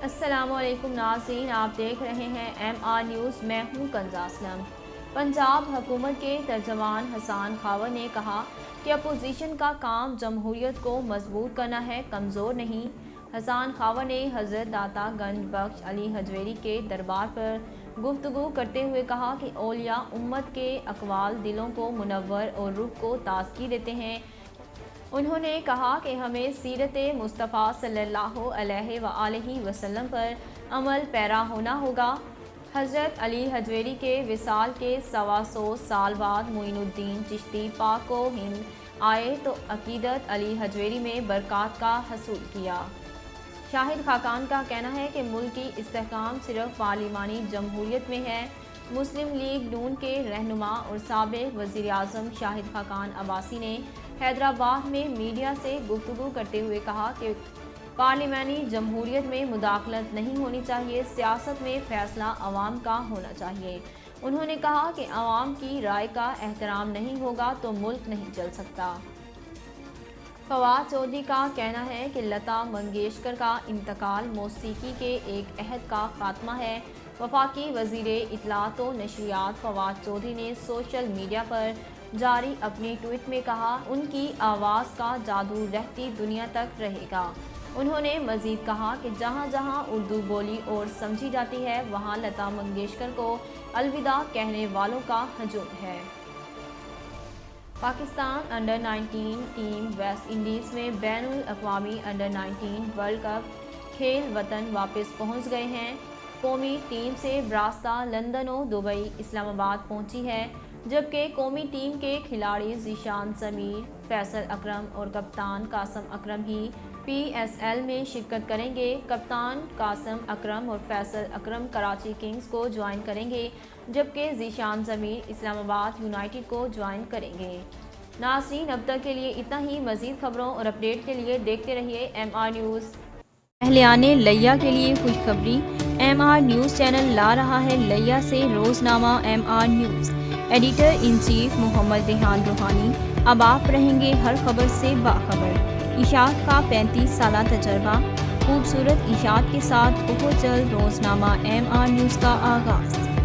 السلام علیکم ناظرین، آپ دیکھ رہے ہیں MR نیوز۔ میں ہوں کنزا اسلم۔ پنجاب حکومت کے ترجمان حسان خاور نے کہا کہ اپوزیشن کا کام جمہوریت کو مضبوط کرنا ہے، کمزور نہیں۔ حسان خاور نے حضرت داتا گنج بخش علی حجویری کے دربار پر گفتگو کرتے ہوئے کہا کہ اولیاء امت کے اقوال دلوں کو منور اور روح کو تازگی دیتے ہیں۔ انہوں نے کہا کہ ہمیں سیرت مصطفیٰ صلی اللہ علیہ وآلہ وسلم پر عمل پیرا ہونا ہوگا۔ حضرت علی حجویری کے وصال کے 125 سال بعد معین الدین چشتی پاک و ہند آئے تو عقیدت علی حجویری میں برکات کا حصول کیا۔ شاہد خاقان کا کہنا ہے کہ ملک کی استحکام صرف پارلیمانی جمہوریت میں ہے۔ مسلم لیگ نون کے رہنما اور سابق وزیر اعظم شاہد خاقان عباسی نے حیدرآباد میں میڈیا سے گفتگو کرتے ہوئے کہا کہ پارلیمانی جمہوریت میں مداخلت نہیں ہونی چاہیے، سیاست میں فیصلہ عوام کا ہونا چاہیے۔ انہوں نے کہا کہ عوام کی رائے کا احترام نہیں ہوگا تو ملک نہیں چل سکتا۔ فواد چودھری کا کہنا ہے کہ لتا منگیشکر کا انتقال موسیقی کے ایک عہد کا خاتمہ ہے۔ وفاقی وزیر اطلاعات و نشریات فواد چودھری نے سوشل میڈیا پر جاری اپنی ٹویٹ میں کہا ان کی آواز کا جادو رہتی دنیا تک رہے گا۔ انہوں نے مزید کہا کہ جہاں جہاں اردو بولی اور سمجھی جاتی ہے وہاں لتا منگیشکر کو الوداع کہنے والوں کا ہجوم ہے۔ Pakistan under 19 team West Indies میں بین الاقوامی انڈر 19 ورلڈ کپ کھیل وطن واپس پہنچ گئے ہیں۔ قومی ٹیم سے براستہ لندن و دبئی اسلام آباد پہنچی ہے، جبکہ قومی ٹیم کے کھلاڑی ذیشان ضمیر، فیصل اکرم اور کپتان قاسم اکرم ہی PSL میں شرکت کریں گے۔ کپتان قاسم اکرم اور فیصل اکرم کراچی کنگز کو جوائن کریں گے، جبکہ ذیشان ضمیر اسلام آباد یونائیٹڈ کو جوائن کریں گے۔ ناظرین، اب تک کے لیے اتنا ہی۔ مزید خبروں اور اپڈیٹ کے لیے دیکھتے رہیے MR نیوز۔ اہلیان لیا کے لیے خوشخبری، MR نیوز چینل لا رہا ہے لیا سے روزنامہ MR news. Editor in chief Muhammad Rehan Rohani. اب آپ رہیں گے ہر خبر سے باخبر۔ اشاعت کا 35 سالہ تجربہ، خوبصورت اشاعت کے ساتھ بہت جلد روزنامہ MR نیوز کا آغاز۔